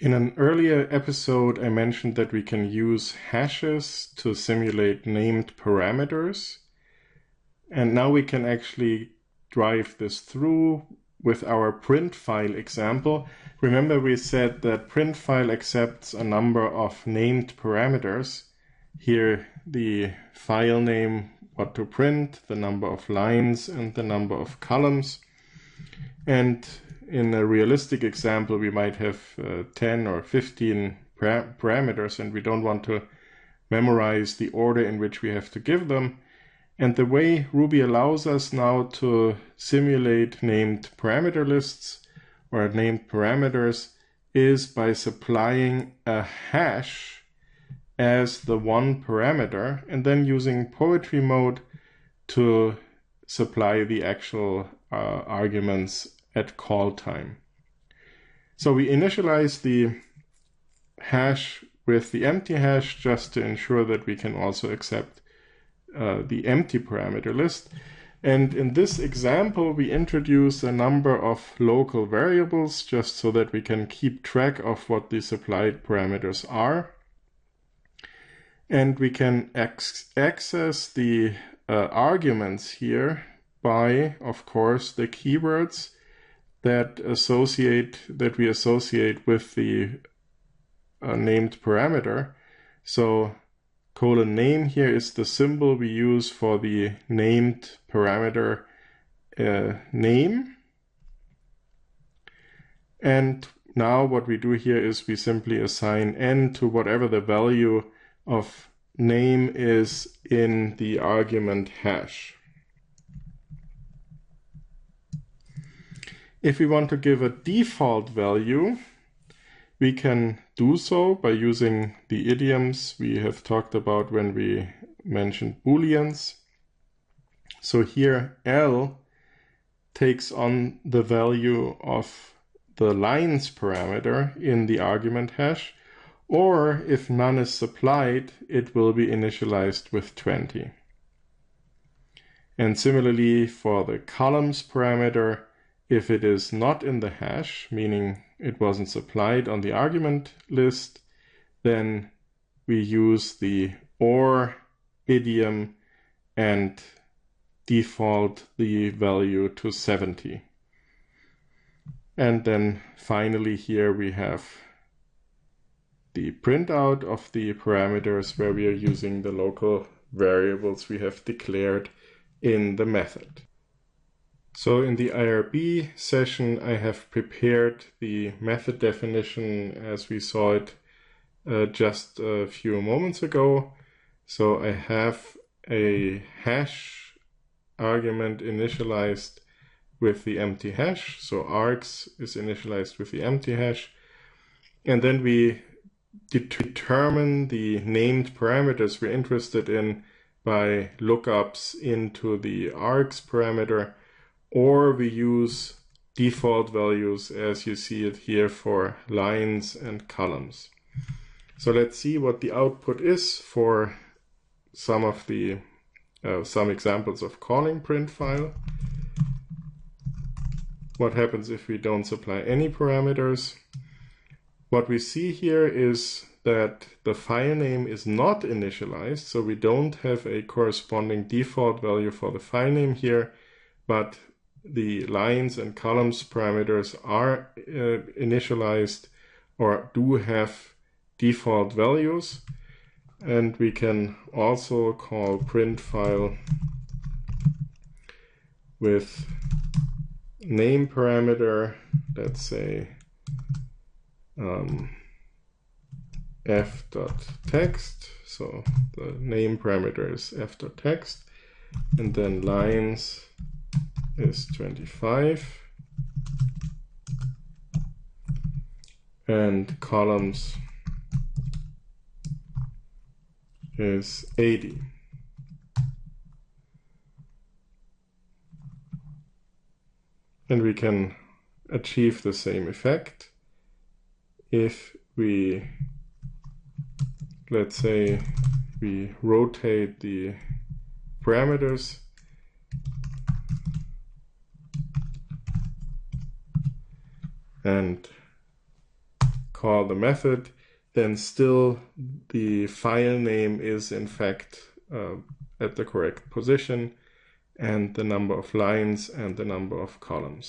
In an earlier episode, I mentioned that we can use hashes to simulate named parameters. And now we can actually drive this through with our print file example. Remember, we said that print file accepts a number of named parameters. Here, the file name, what to print, the number of lines, and the number of columns. And in a realistic example, we might have 10 or 15 parameters, and we don't want to memorize the order in which we have to give them. And the way Ruby allows us now to simulate named parameter lists or named parameters is by supplying a hash as the one parameter and then using poetry mode to supply the actual arguments at call time. So we initialize the hash with the empty hash just to ensure that we can also accept the empty parameter list. And in this example, we introduce a number of local variables just so that we can keep track of what the supplied parameters are. And we can access the arguments here by, of course, the keywords that we associate with the named parameter. So :name here is the symbol we use for the named parameter name. And now what we do here is we simply assign n to whatever the value of name is in the argument hash. If we want to give a default value, we can do so by using the idioms we have talked about when we mentioned Booleans. So here L takes on the value of the lines parameter in the argument hash, or if none is supplied, it will be initialized with 20. And similarly for the columns parameter, if it is not in the hash, meaning it wasn't supplied on the argument list, then we use the OR idiom and default the value to 70. And then finally here we have the printout of the parameters where we are using the local variables we have declared in the method. So in the IRB session, I have prepared the method definition as we saw it just a few moments ago. So I have a hash argument initialized with the empty hash. So args is initialized with the empty hash. And then we determine the named parameters we're interested in by lookups into the args parameter, or we use default values as you see it here for lines and columns. So let's see what the output is for some of the some examples of calling print file. What happens if we don't supply any parameters? What we see here is that the file name is not initialized, so we don't have a corresponding default value for the file name here, but the lines and columns parameters are initialized or do have default values. And we can also call print file with name parameter, let's say f.text. So the name parameter is f.text, and then lines is 25 and columns is 80. And we can achieve the same effect if we, let's say, we rotate the parameters and call the method, then still the file name is in fact at the correct position, and the number of lines and the number of columns.